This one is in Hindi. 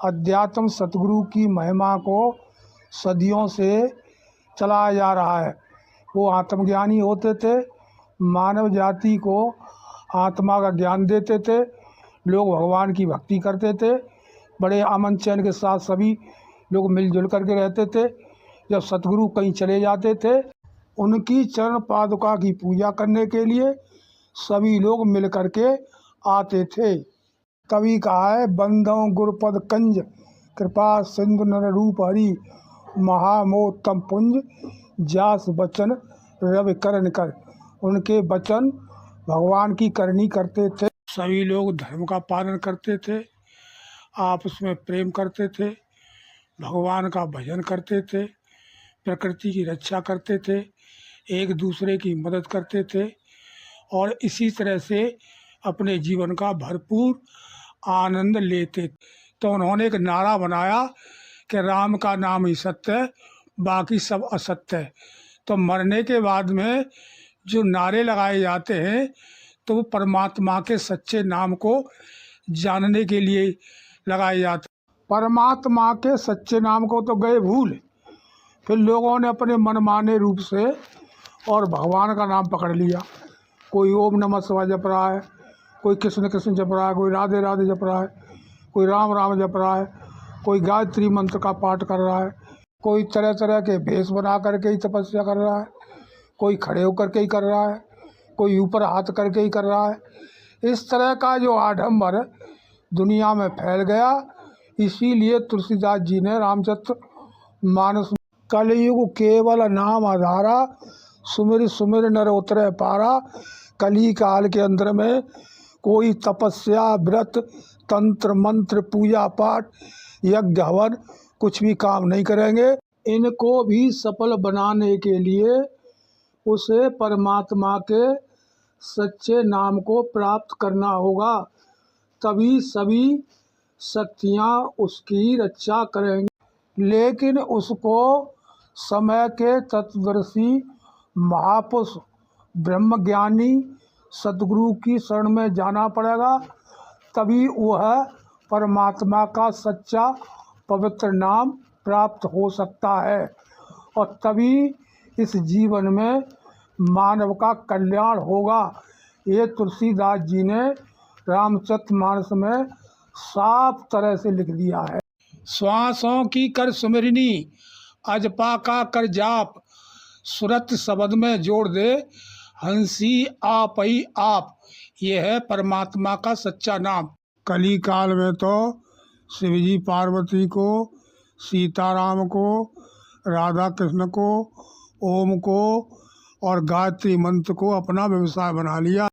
अध्यात्म सतगुरु की महिमा को सदियों से चलाया जा रहा है। वो आत्मज्ञानी होते थे, मानव जाति को आत्मा का ज्ञान देते थे, लोग भगवान की भक्ति करते थे, बड़े अमन चैन के साथ सभी लोग मिलजुल करके रहते थे। जब सतगुरु कहीं चले जाते थे, उनकी चरण पादुका की पूजा करने के लिए सभी लोग मिल करके आते थे। तभी कहा है, बंधों गुरुपद कंज कृपा सिंधु नर रूप हरि महामोत्तम पुंज जास बचन रवि करण कर। उनके वचन भगवान की करनी करते थे। सभी लोग धर्म का पालन करते थे, आपस में प्रेम करते थे, भगवान का भजन करते थे, प्रकृति की रक्षा करते थे, एक दूसरे की मदद करते थे और इसी तरह से अपने जीवन का भरपूर आनंद लेते। तो उन्होंने एक नारा बनाया कि राम का नाम ही सत्य है, बाकी सब असत्य है। तो मरने के बाद में जो नारे लगाए जाते हैं तो वो परमात्मा के सच्चे नाम को जानने के लिए लगाए जाते। परमात्मा के सच्चे नाम को तो गए भूल, फिर लोगों ने अपने मनमाने रूप से और भगवान का नाम पकड़ लिया। कोई ओम नमः शिवाय जप रहा है, कोई कृष्ण कृष्ण जप रहा है, कोई राधे राधे जप रहा है, कोई राम राम जप रहा है, कोई गायत्री मंत्र का पाठ कर रहा है, कोई तरह तरह के भेष बना करके ही तपस्या कर रहा है, कोई खड़े होकर के ही कर रहा है, कोई ऊपर हाथ करके ही कर रहा है। इस तरह का जो आडंबर दुनिया में फैल गया, इसीलिए तुलसीदास जी ने रामचरित मानस कलयुग केवल नाम आधारा सुमिर सुमिर नर उतरे पारा। कली काल के अंदर में कोई तपस्या व्रत तंत्र मंत्र पूजा पाठ यज्ञ हवन कुछ भी काम नहीं करेंगे। इनको भी सफल बनाने के लिए उसे परमात्मा के सच्चे नाम को प्राप्त करना होगा, तभी सभी शक्तियाँ उसकी रक्षा करेंगी। लेकिन उसको समय के तत्वदर्शी महापुरुष ब्रह्मज्ञानी सतगुरु की शरण में जाना पड़ेगा, तभी वह परमात्मा का सच्चा पवित्र नाम प्राप्त हो सकता है और तभी इस जीवन में मानव का कल्याण होगा। ये तुलसीदास जी ने रामचरितमानस में साफ तरह से लिख दिया है। श्वासों की कर सुमिरनी अजपा का कर जाप, सुरत शब्द में जोड़ दे हंसी आप ही आप। ये है परमात्मा का सच्चा नाम। कली काल में तो शिवजी पार्वती को, सीताराम को, राधा कृष्ण को, ओम को और गायत्री मंत्र को अपना व्यवसाय बना लिया।